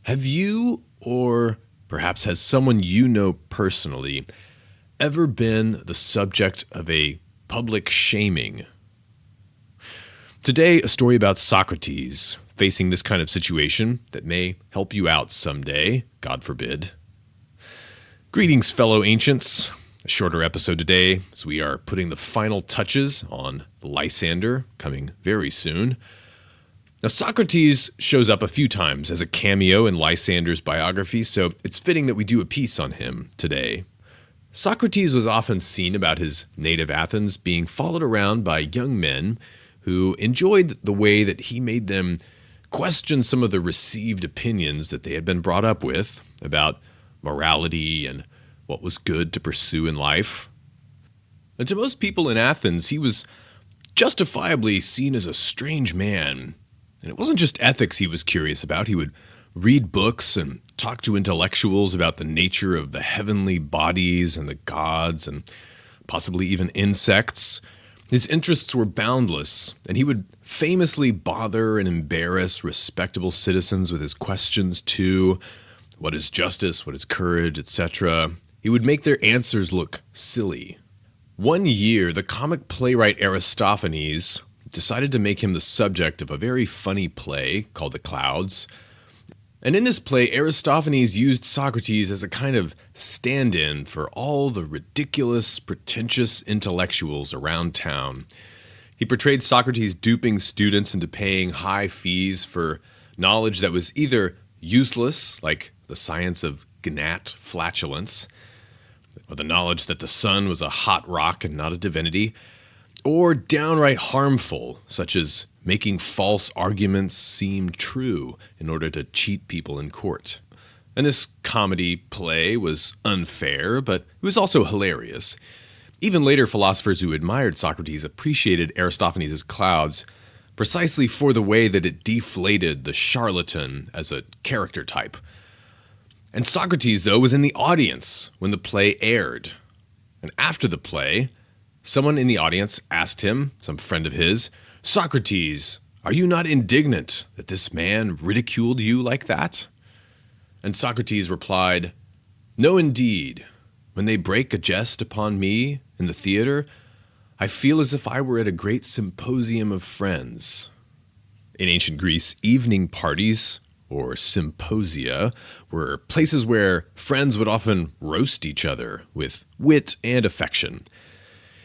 Have you, or perhaps has someone you know personally, ever been the subject of a public shaming? Today, a story about Socrates facing this kind of situation that may help you out someday, God forbid. Greetings, fellow ancients. A shorter episode today, as we are putting the final touches on Lysander, coming very soon. Now, Socrates shows up a few times as a cameo in Lysander's biography, so it's fitting that we do a piece on him today. Socrates was often seen about his native Athens being followed around by young men who enjoyed the way that he made them question some of the received opinions that they had been brought up with about morality and what was good to pursue in life. And to most people in Athens, he was justifiably seen as a strange man. And it wasn't just ethics he was curious about. He would read books and talk to intellectuals about the nature of the heavenly bodies and the gods and possibly even insects. His interests were boundless, and he would famously bother and embarrass respectable citizens with his questions too. What is justice? What is courage? Etc. He would make their answers look silly. One year, the comic playwright Aristophanes decided to make him the subject of a very funny play called The Clouds. And in this play, Aristophanes used Socrates as a kind of stand-in for all the ridiculous, pretentious intellectuals around town. He portrayed Socrates duping students into paying high fees for knowledge that was either useless, like the science of gnat flatulence, or the knowledge that the sun was a hot rock and not a divinity, or downright harmful, such as making false arguments seem true in order to cheat people in court. And this comedy play was unfair, but it was also hilarious. Even later philosophers who admired Socrates appreciated Aristophanes' Clouds precisely for the way that it deflated the charlatan as a character type. And Socrates, though, was in the audience when the play aired. And after the play, someone in the audience asked him, some friend of his, "Socrates, are you not indignant that this man ridiculed you like that?" And Socrates replied, "No, indeed. When they break a jest upon me in the theater, I feel as if I were at a great symposium of friends." In ancient Greece, evening parties, or symposia, were places where friends would often roast each other with wit and affection.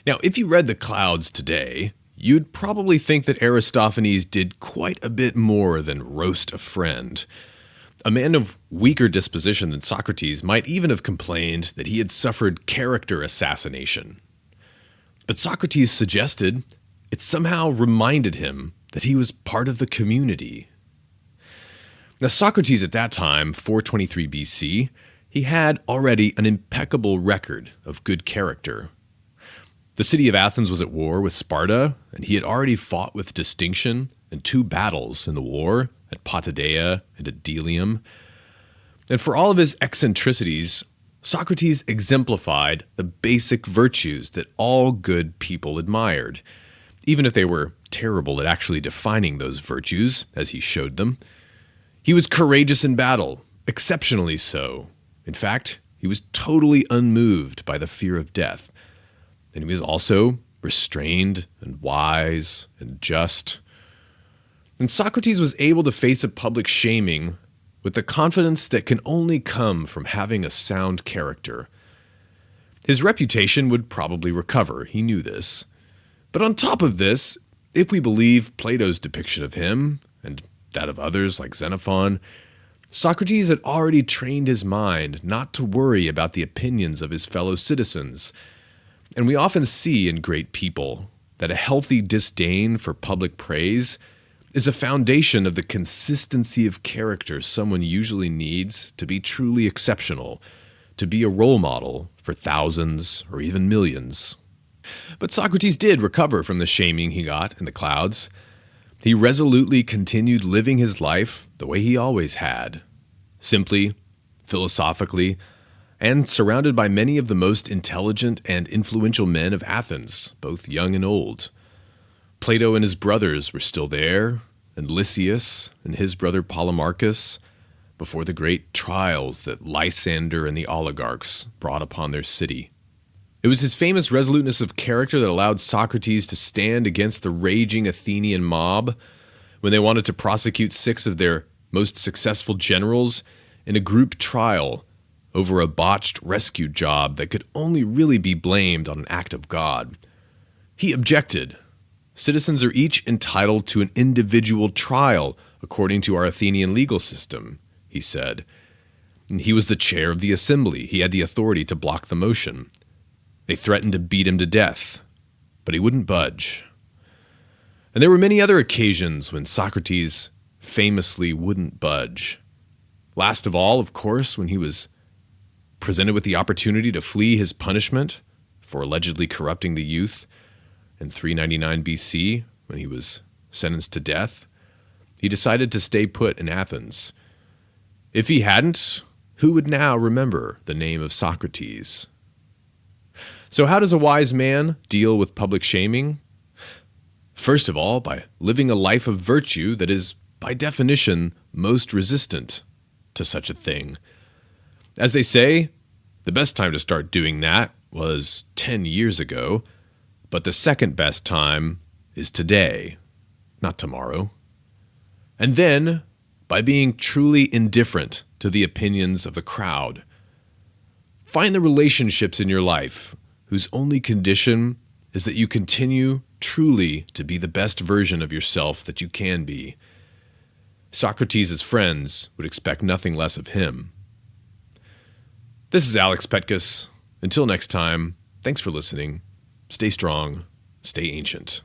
Now, if you read The Clouds today, you'd probably think that Aristophanes did quite a bit more than roast a friend. A man of weaker disposition than Socrates might even have complained that he had suffered character assassination. But Socrates suggested it somehow reminded him that he was part of the community. Now, Socrates at that time, 423 BC, he had already an impeccable record of good character. The city of Athens was at war with Sparta, and he had already fought with distinction in 2 battles in the war, at Potidaea and at Delium. And for all of his eccentricities, Socrates exemplified the basic virtues that all good people admired, even if they were terrible at actually defining those virtues, as he showed them. He was courageous in battle, exceptionally so. In fact, he was totally unmoved by the fear of death. And he was also restrained and wise and just. And Socrates was able to face a public shaming with the confidence that can only come from having a sound character. His reputation would probably recover, he knew this. But on top of this, if we believe Plato's depiction of him, and that of others like Xenophon, Socrates had already trained his mind not to worry about the opinions of his fellow citizens. And we often see in great people that a healthy disdain for public praise is a foundation of the consistency of character someone usually needs to be truly exceptional, to be a role model for thousands or even millions. But Socrates did recover from the shaming he got in The Clouds. He resolutely continued living his life the way he always had, simply, philosophically, and surrounded by many of the most intelligent and influential men of Athens, both young and old. Plato and his brothers were still there, and Lysias and his brother Polemarchus, before the great trials that Lysander and the oligarchs brought upon their city. It was his famous resoluteness of character that allowed Socrates to stand against the raging Athenian mob when they wanted to prosecute 6 of their most successful generals in a group trial over a botched rescue job that could only really be blamed on an act of God. He objected. Citizens are each entitled to an individual trial according to our Athenian legal system, he said. And he was the chair of the assembly. He had the authority to block the motion. They threatened to beat him to death, but he wouldn't budge. And there were many other occasions when Socrates famously wouldn't budge. Last of all, of course, when he was presented with the opportunity to flee his punishment for allegedly corrupting the youth in 399 BC, when he was sentenced to death, he decided to stay put in Athens. If he hadn't, who would now remember the name of Socrates? So how does a wise man deal with public shaming? First of all, by living a life of virtue that is, by definition, most resistant to such a thing. As they say, the best time to start doing that was 10 years ago, but the second best time is today, not tomorrow. And then, by being truly indifferent to the opinions of the crowd. Find the relationships in your life whose only condition is that you continue truly to be the best version of yourself that you can be. Socrates' friends would expect nothing less of him. This is Alex Petkus. Until next time, thanks for listening. Stay strong, stay ancient.